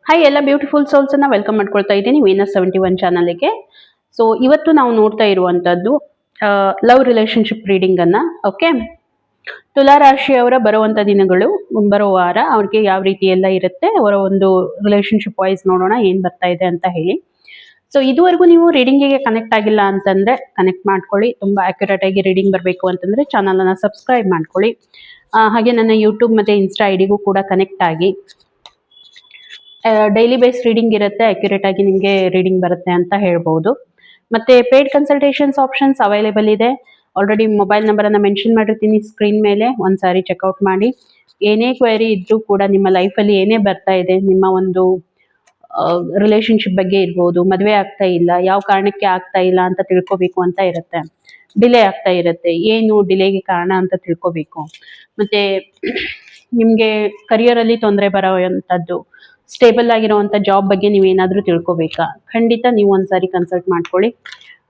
Hi ಎಲ್ಲ beautiful ಸೋಲ್ಸನ್ನು welcome ಮಾಡ್ಕೊಳ್ತಾ ಇದ್ದೀನಿ ವೀನಸ್ 71 ಚಾನಲ್ಗೆ. ಸೊ ಇವತ್ತು ನಾವು ನೋಡ್ತಾ ಇರುವಂಥದ್ದು ಲವ್ ರಿಲೇಶನ್ಶಿಪ್ ರೀಡಿಂಗನ್ನು. ಓಕೆ, ತುಲಾ ರಾಶಿಯವರ ಬರುವಂಥ ದಿನಗಳು, ಬರೋ ವಾರ ಅವ್ರಿಗೆ ಯಾವ ರೀತಿ ಎಲ್ಲ ಇರುತ್ತೆ, ಅವರ ಒಂದು ರಿಲೇಶನ್ಶಿಪ್ ವೈಸ್ ನೋಡೋಣ ಏನು ಬರ್ತಾ ಇದೆ ಅಂತ ಹೇಳಿ. ಸೊ ಇದುವರೆಗೂ ನೀವು ರೀಡಿಂಗಿಗೆ ಕನೆಕ್ಟ್ ಆಗಿಲ್ಲ ಅಂತಂದರೆ ಕನೆಕ್ಟ್ ಮಾಡ್ಕೊಳ್ಳಿ. ತುಂಬ ಆ್ಯಕ್ಯುರೇಟ್ ಆಗಿ ರೀಡಿಂಗ್ ಬರಬೇಕು ಅಂತಂದರೆ ಚಾನಲನ್ನು ಸಬ್ಸ್ಕ್ರೈಬ್ ಮಾಡ್ಕೊಳ್ಳಿ. ಹಾಗೆ ನನ್ನ ಯೂಟ್ಯೂಬ್ ಮತ್ತು ಇನ್ಸ್ಟಾ ಐಡಿಗೂ ಕೂಡ ಕನೆಕ್ಟ್ ಆಗಿ. ಡೈಲಿ ಬೇಸ್ ರೀಡಿಂಗ್ ಇರುತ್ತೆ, ಅಕ್ಯುರೇಟ್ ಆಗಿ ನಿಮಗೆ ರೀಡಿಂಗ್ ಬರುತ್ತೆ ಅಂತ ಹೇಳ್ಬೋದು. ಮತ್ತೆ ಪೇಯ್ಡ್ ಕನ್ಸಲ್ಟೇಷನ್ಸ್ ಆಪ್ಷನ್ಸ್ ಅವೈಲೇಬಲ್ ಇದೆ. ಆಲ್ರೆಡಿ ಮೊಬೈಲ್ ನಂಬರನ್ನು ಮೆನ್ಷನ್ ಮಾಡಿರ್ತೀನಿ ಸ್ಕ್ರೀನ್ ಮೇಲೆ, ಒಂದ್ಸಾರಿ ಚೆಕ್ಔಟ್ ಮಾಡಿ. ಏನೇ ಕ್ವೈರಿ ಇದ್ರೂ ಕೂಡ, ನಿಮ್ಮ ಲೈಫಲ್ಲಿ ಏನೇ ಬರ್ತಾ ಇದೆ, ನಿಮ್ಮ ಒಂದು ರಿಲೇಶನ್ಶಿಪ್ ಬಗ್ಗೆ ಇರ್ಬೋದು, ಮದುವೆ ಆಗ್ತಾ ಇಲ್ಲ, ಯಾವ ಕಾರಣಕ್ಕೆ ಆಗ್ತಾ ಇಲ್ಲ ಅಂತ ತಿಳ್ಕೊಬೇಕು ಅಂತ ಇರುತ್ತೆ, ಡಿಲೇ ಆಗ್ತಾ ಇರುತ್ತೆ, ಏನು ಡಿಲೇಗೆ ಕಾರಣ ಅಂತ ತಿಳ್ಕೊಬೇಕು, ಮತ್ತೆ ನಿಮಗೆ ಕರಿಯರಲ್ಲಿ ತೊಂದರೆ ಬರೋವಂಥದ್ದು, ಸ್ಟೇಬಲ್ ಆಗಿರುವಂಥ ಜಾಬ್ ಬಗ್ಗೆ ನೀವೇನಾದರೂ ತಿಳ್ಕೊಬೇಕಾ, ಖಂಡಿತ ನೀವು ಒಂದ್ಸಾರಿ ಕನ್ಸಲ್ಟ್ ಮಾಡ್ಕೊಳ್ಳಿ.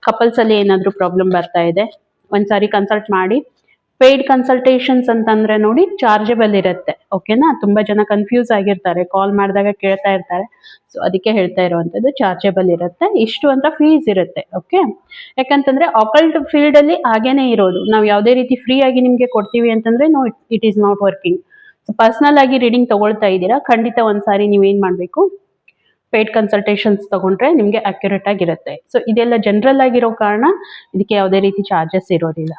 ಕಪಲ್ಸಲ್ಲಿ ಏನಾದರೂ ಪ್ರಾಬ್ಲಮ್ ಬರ್ತಾ ಇದೆ, ಒಂದ್ಸಾರಿ ಕನ್ಸಲ್ಟ್ ಮಾಡಿ. ಪೇಯ್ಡ್ ಕನ್ಸಲ್ಟೇಷನ್ಸ್ ಅಂತಂದರೆ ನೋಡಿ, ಚಾರ್ಜಬಲ್ ಇರುತ್ತೆ. ಓಕೆನಾ, ತುಂಬ ಜನ ಕನ್ಫ್ಯೂಸ್ ಆಗಿರ್ತಾರೆ, ಕಾಲ್ ಮಾಡಿದಾಗ ಕೇಳ್ತಾ ಇರ್ತಾರೆ. ಸೊ ಅದಕ್ಕೆ ಹೇಳ್ತಾ ಇರುವಂಥದ್ದು, ಚಾರ್ಜಬಲ್ ಇರುತ್ತೆ, ಇಷ್ಟು ಅಂತ ಫೀಸ್ ಇರುತ್ತೆ. ಓಕೆ, ಯಾಕಂತಂದರೆ ಆಕಲ್ಟ್ ಫೀಲ್ಡಲ್ಲಿ ಹಾಗೇನೇ ಇರೋದು. ನಾವು ಯಾವುದೇ ರೀತಿ ಫ್ರೀ ಆಗಿ ನಿಮಗೆ ಕೊಡ್ತೀವಿ ಅಂತಂದರೆ no, it is not working. So personal ಆಗಿ ರೀಡಿಂಗ್ ತಗೊಳ್ತಾ ಇದ್ದೀರಾ, ಖಂಡಿತ ಒಂದ್ಸಾರಿ ನೀವೇನು ಮಾಡಬೇಕು, ಪೇಯ್ಡ್ ಕನ್ಸಲ್ಟೇಷನ್ಸ್ ತಗೊಂಡ್ರೆ ನಿಮಗೆ ಅಕ್ಯುರೇಟ್ ಆಗಿರುತ್ತೆ. ಸೊ ಇದೆಲ್ಲ ಜನರಲ್ ಆಗಿರೋ ಕಾರಣ ಇದಕ್ಕೆ ಯಾವುದೇ ರೀತಿ ಚಾರ್ಜಸ್ ಇರೋದಿಲ್ಲ.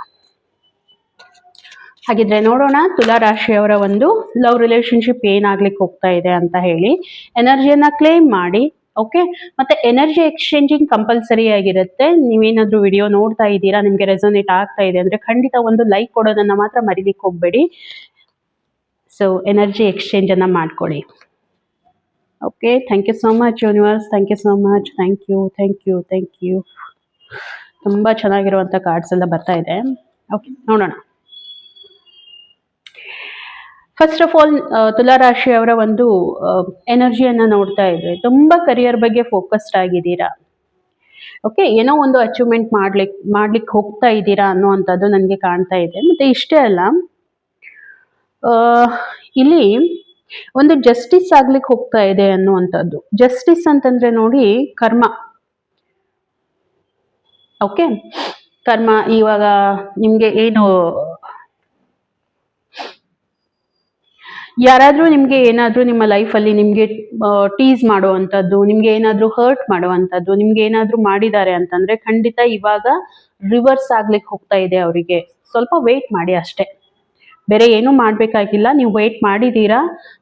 ಹಾಗಿದ್ರೆ ನೋಡೋಣ ತುಲಾ ರಾಶಿಯವರ ಒಂದು ಲವ್ ರಿಲೇಶನ್ಶಿಪ್ ಏನಾಗ್ಲಿಕ್ಕೆ ಹೋಗ್ತಾ ಇದೆ ಅಂತ ಹೇಳಿ. ಎನರ್ಜಿಯನ್ನ ಕ್ಲೇಮ್ ಮಾಡಿ. ಓಕೆ, ಮತ್ತೆ ಎನರ್ಜಿ ಎಕ್ಸ್ಚೇಂಜಿಂಗ್ ಕಂಪಲ್ಸರಿ ಆಗಿರುತ್ತೆ. ನೀವೇನಾದ್ರೂ ವಿಡಿಯೋ ನೋಡ್ತಾ ಇದ್ದೀರಾ, ನಿಮಗೆ ರೆಸೋನೇಟ್ ಆಗ್ತಾ ಇದೆ ಅಂದ್ರೆ ಖಂಡಿತ ಒಂದು ಲೈಕ್ ಕೊಡೋದನ್ನ ಮಾತ್ರ ಮರಿಲಿಕ್ಕೆ ಹೋಗ್ಬೇಡಿ. ಸೊ ಎನರ್ಜಿ ಎಕ್ಸ್ಚೇಂಜ್ ಅನ್ನ ಮಾಡ್ಕೊಳ್ಳಿ. Okay, thank you so much universe, thank you so much, thank you, thank you, thank you. ತುಂಬ ಚೆನ್ನಾಗಿರುವಂಥ ಕಾರ್ಡ್ಸ್ ಎಲ್ಲ ಬರ್ತಾ ಇದೆ. ಓಕೆ, ನೋಡೋಣ. ಫಸ್ಟ್ ಆಫ್ ಆಲ್, ತುಲಾ ರಾಶಿಯವರ ಒಂದು ಎನರ್ಜಿಯನ್ನು ನೋಡ್ತಾ ಇದ್ರೆ ತುಂಬ ಕರಿಯರ್ ಬಗ್ಗೆ ಫೋಕಸ್ಡ್ ಆಗಿದ್ದೀರಾ. ಓಕೆ, ಏನೋ ಒಂದು ಅಚೀವ್ಮೆಂಟ್ ಮಾಡ್ಲಿಕ್ಕೆ ಹೋಗ್ತಾ ಇದ್ದೀರಾ ಅನ್ನೋವಂಥದ್ದು ನನಗೆ ಕಾಣ್ತಾ ಇದೆ. ಮತ್ತೆ ಇಷ್ಟೇ ಅಲ್ಲ, ಇಲ್ಲಿ ಒಂದು ಜಸ್ಟಿಸ್ ಆಗ್ಲಿಕ್ಕೆ ಹೋಗ್ತಾ ಇದೆ ಅನ್ನುವಂಥದ್ದು. ಜಸ್ಟಿಸ್ ಅಂತಂದ್ರೆ ನೋಡಿ, ಕರ್ಮ. ಓಕೆ, ಕರ್ಮ. ಇವಾಗ ನಿಮ್ಗೆ ಏನು, ಯಾರಾದ್ರೂ ನಿಮ್ಗೆ ಏನಾದ್ರೂ ನಿಮ್ಮ ಲೈಫಲ್ಲಿ ನಿಮ್ಗೆ ಟೀಸ್ ಮಾಡುವಂಥದ್ದು, ನಿಮ್ಗೆ ಏನಾದ್ರೂ ಹರ್ಟ್ ಮಾಡುವಂಥದ್ದು, ನಿಮ್ಗೆ ಏನಾದ್ರೂ ಮಾಡಿದ್ದಾರೆ ಅಂತಂದ್ರೆ ಖಂಡಿತ ಇವಾಗ ರಿವರ್ಸ್ ಆಗ್ಲಿಕ್ಕೆ ಹೋಗ್ತಾ ಇದೆ ಅವರಿಗೆ. ಸ್ವಲ್ಪ ವೇಟ್ ಮಾಡಿ ಅಷ್ಟೇ, ಬೇರೆ ಏನೂ ಮಾಡಬೇಕಾಗಿಲ್ಲ. ನೀವು ವೇಟ್ ಮಾಡಿದ್ದೀರಾ,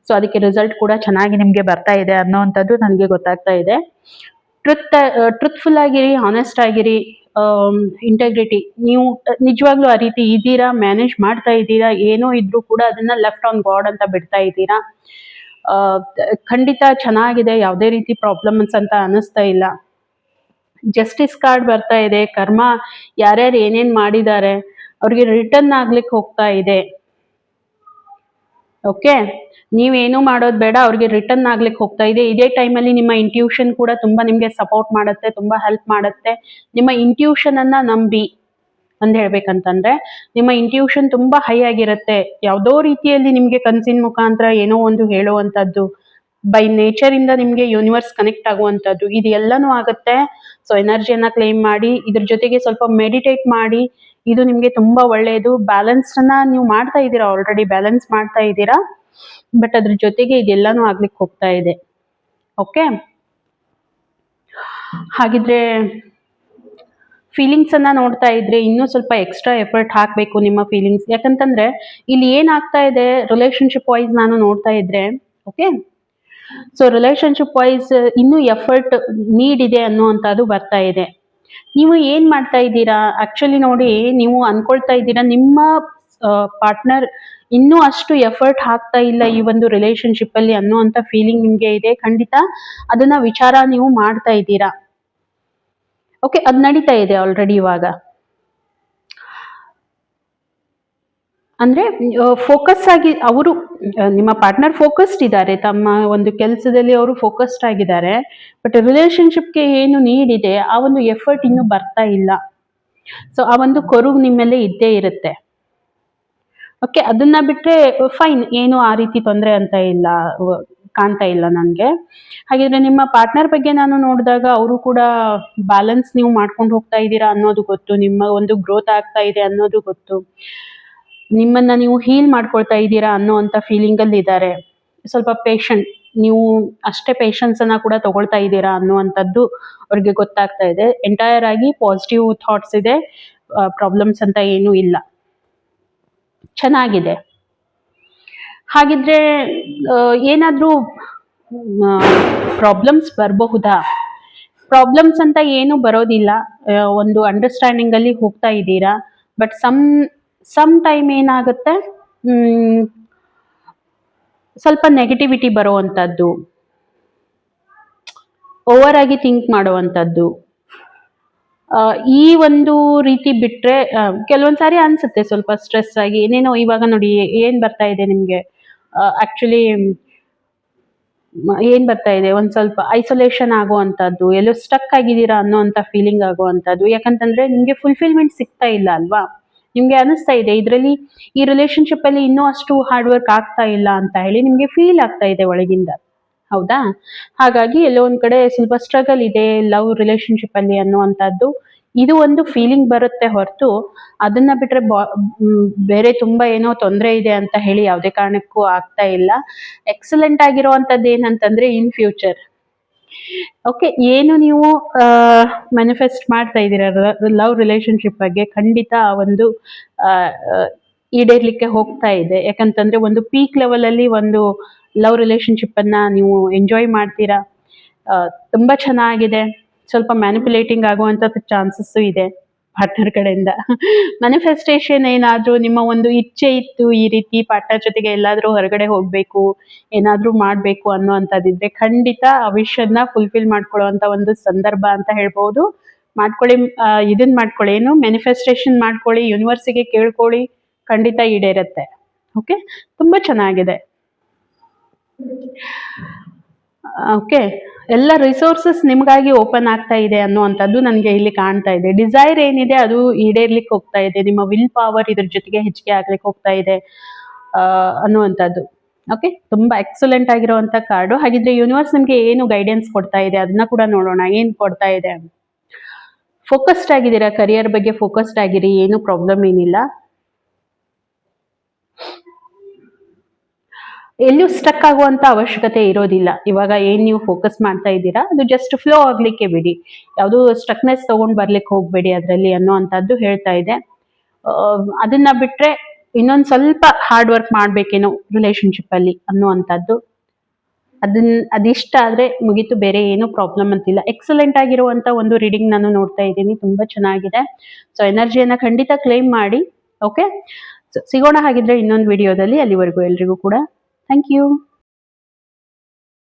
ಸೊ ಅದಕ್ಕೆ ರಿಸಲ್ಟ್ ಕೂಡ ಚೆನ್ನಾಗಿ ನಿಮಗೆ ಬರ್ತಾ ಇದೆ ಅನ್ನೋವಂಥದ್ದು ನನಗೆ ಗೊತ್ತಾಗ್ತಾ ಇದೆ. ಟ್ರುತ್ಫುಲ್ ಆಗಿರಿ, ಆನೆಸ್ಟ್ ಆಗಿರಿ, ಇಂಟೆಗ್ರಿಟಿ. ನೀವು ನಿಜವಾಗ್ಲೂ ಆ ರೀತಿ ಇದ್ದೀರಾ, ಮ್ಯಾನೇಜ್ ಮಾಡ್ತಾ ಇದ್ದೀರಾ. ಏನೋ ಇದ್ರೂ ಕೂಡ ಅದನ್ನ ಲೆಫ್ಟ್ ಆನ್ ಗಾಡ್ ಅಂತ ಬಿಡ್ತಾ ಇದ್ದೀರಾ. ಖಂಡಿತ ಚೆನ್ನಾಗಿದೆ, ಯಾವುದೇ ರೀತಿ ಪ್ರಾಬ್ಲಮ್ಸ್ ಅಂತ ಅನಿಸ್ತಾ ಇಲ್ಲ. ಜಸ್ಟಿಸ್ ಕಾರ್ಡ್ ಬರ್ತಾ ಇದೆ. ಕರ್ಮ ಯಾರ್ಯಾರು ಏನೇನ್ ಮಾಡಿದ್ದಾರೆ ಅವ್ರಿಗೆ ರಿಟರ್ನ್ ಆಗ್ಲಿಕ್ಕೆ ಹೋಗ್ತಾ ಇದೆ. ಓಕೆ, ನೀವೇನು ಮಾಡೋದು ಬೇಡ, ಅವ್ರಿಗೆ ರಿಟರ್ನ್ ಆಗ್ಲಿಕ್ಕೆ ಹೋಗ್ತಾ ಇದೆ. ಇದೇ ಟೈಮಲ್ಲಿ ನಿಮ್ಮ ಇಂಟ್ಯೂಷನ್ ಕೂಡ ತುಂಬಾ ನಿಮ್ಗೆ ಸಪೋರ್ಟ್ ಮಾಡುತ್ತೆ, ತುಂಬಾ ಹೆಲ್ಪ್ ಮಾಡುತ್ತೆ. ನಿಮ್ಮ ಇಂಟ್ಯೂಷನ್ ಅನ್ನ ನಂಬಿ ಅಂತ ಹೇಳ್ಬೇಕಂತಂದ್ರೆ, ನಿಮ್ಮ ಇಂಟ್ಯೂಷನ್ ತುಂಬಾ ಹೈ ಆಗಿರುತ್ತೆ. ಯಾವುದೋ ರೀತಿಯಲ್ಲಿ ನಿಮ್ಗೆ ಕನ್ಸಿನ ಮುಖಾಂತರ ಏನೋ ಒಂದು ಹೇಳುವಂಥದ್ದು, ಬೈ ನೇಚರ್ ಇಂದ ನಿಮ್ಗೆ ಯೂನಿವರ್ಸ್ ಕನೆಕ್ಟ್ ಆಗುವಂಥದ್ದು, ಇದೆಲ್ಲನೂ ಆಗುತ್ತೆ. ಸೊ ಎನರ್ಜಿಯನ್ನ ಕ್ಲೇಮ್ ಮಾಡಿ, ಇದ್ರ ಜೊತೆಗೆ ಸ್ವಲ್ಪ ಮೆಡಿಟೇಟ್ ಮಾಡಿ. ಇದು ನಿಮ್ಗೆ ತುಂಬಾ ಒಳ್ಳೆಯದು. ಬ್ಯಾಲೆನ್ಸ್ ಅನ್ನ ನೀವು ಮಾಡ್ತಾ ಇದ್ದೀರಾ, ಆಲ್ರೆಡಿ ಬ್ಯಾಲೆನ್ಸ್ ಮಾಡ್ತಾ ಇದ್ದೀರಾ. ಬಟ್ ಅದ್ರ ಜೊತೆಗೆ ಇದೆಲ್ಲಾನು ಆಗ್ಲಿಕ್ಕೆ ಹೋಗ್ತಾ ಇದೆ. ಓಕೆ, ಹಾಗಿದ್ರೆ ಫೀಲಿಂಗ್ಸ್ ಅನ್ನ ನೋಡ್ತಾ ಇದ್ರೆ ಇನ್ನೂ ಸ್ವಲ್ಪ ಎಕ್ಸ್ಟ್ರಾ ಎಫರ್ಟ್ ಹಾಕಬೇಕು ನಿಮ್ಮ ಫೀಲಿಂಗ್ಸ್. ಯಾಕಂತಂದ್ರೆ ಇಲ್ಲಿ ಏನಾಗ್ತಾ ಇದೆ, ರಿಲೇಶನ್ಶಿಪ್ ವೈಸ್ ನಾನು ನೋಡ್ತಾ ಇದ್ರೆ, ಓಕೆ, ಸೊ ರಿಲೇಶನ್ಶಿಪ್ ವೈಸ್ ಇನ್ನೂ ಎಫರ್ಟ್ ನೀಡ್ ಇದೆ ಅನ್ನುವಂಥದ್ದು ಬರ್ತಾ ಇದೆ. ನೀವು ಏನ್ ಮಾಡ್ತಾ ಇದ್ದೀರಾ, ಆಕ್ಚುಲಿ ನೋಡಿ, ನೀವು ಅನ್ಕೊಳ್ತಾ ಇದ್ದೀರಾ ನಿಮ್ಮ ಪಾರ್ಟ್ನರ್ ಇನ್ನೂ ಅಷ್ಟು ಎಫರ್ಟ್ ಹಾಕ್ತಾ ಇಲ್ಲ ಈ ಒಂದು ರಿಲೇಶನ್ಶಿಪ್ ಅಲ್ಲಿ ಅನ್ನುವಂಥ ಫೀಲಿಂಗ್ ನಿಮ್ಗೆ ಇದೆ. ಖಂಡಿತ ಅದನ್ನ ವಿಚಾರ ನೀವು ಮಾಡ್ತಾ ಇದ್ದೀರಾ. ಓಕೆ, ಅದು ನಡೀತಾ ಇದೆ ಆಲ್ರೆಡಿ ಇವಾಗ. ಅಂದ್ರೆ ಫೋಕಸ್ ಆಗಿ ಅವರು, ನಿಮ್ಮ ಪಾರ್ಟ್ನರ್ ಫೋಕಸ್ಡ್ ಇದ್ದಾರೆ, ತಮ್ಮ ಒಂದು ಕೆಲಸದಲ್ಲಿ ಅವರು ಫೋಕಸ್ಡ್ ಆಗಿದ್ದಾರೆ. ಬಟ್ ರಿಲೇಶನ್ಶಿಪ್ಗೆ ಏನು ನೀಡ್ ಇದೆ, ಆ ಒಂದು ಎಫರ್ಟ್ ಇನ್ನೂ ಬರ್ತಾ ಇಲ್ಲ. ಸೊ ಆ ಒಂದು ಕೊರಗು ನಿಮ್ಮಲ್ಲೇ ಇದ್ದೇ ಇರುತ್ತೆ. ಓಕೆ, ಅದನ್ನ ಬಿಟ್ರೆ ಫೈನ್, ಏನು ಆ ರೀತಿ ತೊಂದರೆ ಅಂತ ಇಲ್ಲ. ಕಾಣ್ತಾ ಇಲ್ಲ ನನಗೆ. ಹಾಗಿದ್ರೆ ನಿಮ್ಮ ಪಾರ್ಟ್ನರ್ ಬಗ್ಗೆ ನಾನು ನೋಡಿದಾಗ ಅವರು ಕೂಡ ಬ್ಯಾಲೆನ್ಸ್ ನೀವು ಮಾಡ್ಕೊಂಡು ಹೋಗ್ತಾ ಇದ್ದೀರಾ ಅನ್ನೋದು ಗೊತ್ತು, ನಿಮ್ಮ ಒಂದು ಗ್ರೋತ್ ಆಗ್ತಾ ಇದೆ ಅನ್ನೋದು ಗೊತ್ತು, ನಿಮ್ಮನ್ನ ನೀವು ಹೀಲ್ ಮಾಡ್ಕೊಳ್ತಾ ಇದ್ದೀರಾ ಅನ್ನೋವಂಥ ಫೀಲಿಂಗಲ್ಲಿ ಇದ್ದಾರೆ. ಸ್ವಲ್ಪ ಪೇಷಂಟ್, ನೀವು ಅಷ್ಟೇ ಪೇಷನ್ಸ್ ಅನ್ನ ಕೂಡ ತಗೊಳ್ತಾ ಇದ್ದೀರಾ ಅನ್ನುವಂಥದ್ದು ಅವ್ರಿಗೆ ಗೊತ್ತಾಗ್ತಾ ಇದೆ. ಎಂಟೈರ್ ಆಗಿ ಪಾಸಿಟಿವ್ ಥಾಟ್ಸ್ ಇದೆ, ಪ್ರಾಬ್ಲಮ್ಸ್ ಅಂತ ಏನೂ ಇಲ್ಲ, ಚೆನ್ನಾಗಿದೆ. ಹಾಗಿದ್ರೆ ಏನಾದರೂ ಪ್ರಾಬ್ಲಮ್ಸ್ ಬರಬಹುದಾ? ಪ್ರಾಬ್ಲಮ್ಸ್ ಅಂತ ಏನು ಬರೋದಿಲ್ಲ, ಒಂದು ಅಂಡರ್ಸ್ಟ್ಯಾಂಡಿಂಗ್ ಅಲ್ಲಿ ಹೋಗ್ತಾ ಇದ್ದೀರಾ. ಬಟ್ ಸಮ್ ಟೈಮ್ ಏನಾಗುತ್ತೆ, ಸ್ವಲ್ಪ ನೆಗೆಟಿವಿಟಿ ಬರುವಂಥದ್ದು, ಓವರ್ ಆಗಿ ಥಿಂಕ್ ಮಾಡುವಂಥದ್ದು, ಈ ಒಂದು ರೀತಿ ಬಿಟ್ರೆ ಕೆಲವೊಂದ್ಸಾರಿ ಅನ್ಸುತ್ತೆ ಸ್ವಲ್ಪ ಸ್ಟ್ರೆಸ್ ಆಗಿ ಏನೇನೋ. ಇವಾಗ ನೋಡಿ ಏನ್ ಬರ್ತಾ ಇದೆ ನಿಮ್ಗೆ, ಆಕ್ಚುಲಿ ಏನ್ ಬರ್ತಾ ಇದೆ, ಒಂದ್ ಸ್ವಲ್ಪ ಐಸೋಲೇಷನ್ ಆಗುವಂತದ್ದು, ಎಲ್ಲೋ ಸ್ಟಕ್ ಆಗಿದ್ದೀರಾ ಅನ್ನೋಂಥ ಫೀಲಿಂಗ್ ಆಗುವಂಥದ್ದು. ಯಾಕಂತಂದ್ರೆ ನಿಮ್ಗೆ ಫುಲ್ಫಿಲ್ಮೆಂಟ್ ಸಿಗ್ತಾ ಇಲ್ಲ ಅಲ್ವಾ, ನಿಮ್ಗೆ ಅನಿಸ್ತಾ ಇದೆ ಇದರಲ್ಲಿ, ಈ ರಿಲೇಶನ್ಶಿಪ್ ಅಲ್ಲಿ ಇನ್ನೂ ಅಷ್ಟು ಹಾರ್ಡ್ ವರ್ಕ್ ಆಗ್ತಾ ಇಲ್ಲ ಅಂತ ಹೇಳಿ ನಿಮ್ಗೆ ಫೀಲ್ ಆಗ್ತಾ ಇದೆ ಒಳಗಿಂದ, ಹೌದಾ? ಹಾಗಾಗಿ ಎಲ್ಲೋ ಒಂದ್ ಕಡೆ ಸ್ವಲ್ಪ ಸ್ಟ್ರಗಲ್ ಇದೆ ಲವ್ ರಿಲೇಶನ್ಶಿಪ್ ಅಲ್ಲಿ ಅನ್ನುವಂಥದ್ದು, ಇದು ಒಂದು ಫೀಲಿಂಗ್ ಬರುತ್ತೆ ಹೊರತು ಅದನ್ನ ಬಿಟ್ರೆ ಬೇರೆ ತುಂಬಾ ಏನೋ ತೊಂದರೆ ಇದೆ ಅಂತ ಹೇಳಿ ಯಾವುದೇ ಕಾರಣಕ್ಕೂ ಆಗ್ತಾ ಇಲ್ಲ. ಎಕ್ಸಲೆಂಟ್ ಆಗಿರುವಂತದ್ದು ಏನಂತಂದ್ರೆ ಇನ್ ಫ್ಯೂಚರ್, ಓಕೆ, ಏನು ನೀವು ಮ್ಯಾನಿಫೆಸ್ಟ್ ಮಾಡ್ತಾ ಇದ್ದೀರಾ ಲವ್ ರಿಲೇಶನ್ಶಿಪ್ ಬಗ್ಗೆ, ಖಂಡಿತ ಆ ಒಂದು ಈಡೇರ್ಲಿಕ್ಕೆ ಹೋಗ್ತಾ ಇದೆ. ಯಾಕಂತಂದ್ರೆ ಒಂದು ಪೀಕ್ ಲೆವೆಲ್ ಅಲ್ಲಿ ಒಂದು ಲವ್ ರಿಲೇಶನ್ಶಿಪ್ ಅನ್ನ ನೀವು ಎಂಜಾಯ್ ಮಾಡ್ತೀರಾ, ತುಂಬಾ ಚೆನ್ನಾಗಿದೆ. ಸ್ವಲ್ಪ ಮ್ಯಾನಿಪುಲೇಟಿಂಗ್ ಆಗುವಂತ ಚಾನ್ಸಸ್ ಇದೆ ಪಾರ್ಟ್ನರ್ ಕಡೆಯಿಂದ. ಮ್ಯಾನಿಫೆಸ್ಟೇಷನ್ ಏನಾದ್ರೂ ನಿಮ್ಮ ಒಂದು ಇಚ್ಛೆ ಇತ್ತು ಈ ರೀತಿ ಪಾರ್ಟ್ನರ್ ಜೊತೆಗೆ ಎಲ್ಲಾದ್ರೂ ಹೊರಗಡೆ ಹೋಗ್ಬೇಕು, ಏನಾದ್ರೂ ಮಾಡ್ಬೇಕು ಅನ್ನುವಂಥದ್ದಿದ್ರೆ ಖಂಡಿತ ಆ ವಿಷಯನ್ನ ಫುಲ್ಫಿಲ್ ಮಾಡ್ಕೊಳ್ಳುವಂತ ಒಂದು ಸಂದರ್ಭ ಅಂತ ಹೇಳ್ಬಹುದು. ಮಾಡ್ಕೊಳ್ಳಿ, ಇದನ್ ಮಾಡ್ಕೊಳ್ಳಿ, ಏನು ಮ್ಯಾನಿಫೆಸ್ಟೇಷನ್ ಮಾಡ್ಕೊಳ್ಳಿ, ಯೂನಿವರ್ಸಿಗೆ ಕೇಳ್ಕೊಳ್ಳಿ, ಖಂಡಿತ ಈಡೇರುತ್ತೆ. ಓಕೆ, ತುಂಬಾ ಚೆನ್ನಾಗಿದೆ. ಓಕೆ, ಎಲ್ಲ ರಿಸೋರ್ಸಸ್ ನಿಮಗಾಗಿ ಓಪನ್ ಆಗ್ತಾ ಇದೆ ಅನ್ನುವಂಥದ್ದು ನನಗೆ ಇಲ್ಲಿ ಕಾಣ್ತಾ ಇದೆ. ಡಿಸೈರ್ ಏನಿದೆ ಅದು ಈಡೇರ್ಲಿಕ್ಕೆ ಹೋಗ್ತಾ ಇದೆ, ನಿಮ್ಮ ವಿಲ್ ಪವರ್ ಇದ್ರ ಜೊತೆಗೆ ಹೆಚ್ಚಿಗೆ ಆಗ್ಲಿಕ್ಕೆ ಹೋಗ್ತಾ ಇದೆ ಅನ್ನುವಂಥದ್ದು. ಓಕೆ, ತುಂಬಾ ಎಕ್ಸಲೆಂಟ್ ಆಗಿರುವಂತ ಕಾರ್ಡು. ಹಾಗಿದ್ರೆ ಯೂನಿವರ್ಸ್ ನಿಮ್ಗೆ ಏನು ಗೈಡೆನ್ಸ್ ಕೊಡ್ತಾ ಇದೆ ಅದನ್ನ ಕೂಡ ನೋಡೋಣ, ಏನ್ ಕೊಡ್ತಾ ಇದೆ. ಫೋಕಸ್ಡ್ ಆಗಿದ್ದೀರಾ, ಕರಿಯರ್ ಬಗ್ಗೆ ಫೋಕಸ್ಡ್ ಆಗಿರಿ, ಏನು ಪ್ರಾಬ್ಲಮ್ ಏನಿಲ್ಲ. ಎಲ್ಲೂ ಸ್ಟಕ್ ಆಗುವಂತ ಅವಶ್ಯಕತೆ ಇರೋದಿಲ್ಲ. ಇವಾಗ ಏನ್ ನೀವು ಫೋಕಸ್ ಮಾಡ್ತಾ ಇದ್ದೀರಾ ಅದು ಜಸ್ಟ್ ಫ್ಲೋ ಆಗ್ಲಿಕ್ಕೆ ಬಿಡಿ, ಯಾವುದು ಸ್ಟಕ್ನೆಸ್ ತಗೊಂಡ್ ಬರ್ಲಿಕ್ಕೆ ಹೋಗ್ಬೇಡಿ ಅದರಲ್ಲಿ ಅನ್ನೋವಂಥದ್ದು ಹೇಳ್ತಾ ಇದೆ. ಅದನ್ನ ಬಿಟ್ರೆ ಇನ್ನೊಂದ್ ಸ್ವಲ್ಪ ಹಾರ್ಡ್ ವರ್ಕ್ ಮಾಡ್ಬೇಕೇನೋ ರಿಲೇಶನ್ಶಿಪ್ ಅಲ್ಲಿ ಅನ್ನುವಂಥದ್ದು. ಅದಿಷ್ಟ ಆದ್ರೆ ಮುಗೀತು, ಬೇರೆ ಏನು ಪ್ರಾಬ್ಲಮ್ ಅಂತಿಲ್ಲ. ಎಕ್ಸಲೆಂಟ್ ಆಗಿರುವಂತ ಒಂದು ರೀಡಿಂಗ್ ನಾನು ನೋಡ್ತಾ ಇದ್ದೀನಿ, ತುಂಬಾ ಚೆನ್ನಾಗಿದೆ. ಸೊ ಎನರ್ಜಿಯನ್ನ ಖಂಡಿತ ಕ್ಲೈಮ್ ಮಾಡಿ. ಓಕೆ, ಸಿಗೋಣ ಹಾಗಿದ್ರೆ ಇನ್ನೊಂದು ವಿಡಿಯೋದಲ್ಲಿ. ಅಲ್ಲಿವರೆಗೂ ಎಲ್ರಿಗೂ ಕೂಡ ಥ್ಯಾಂಕ್ ಯು.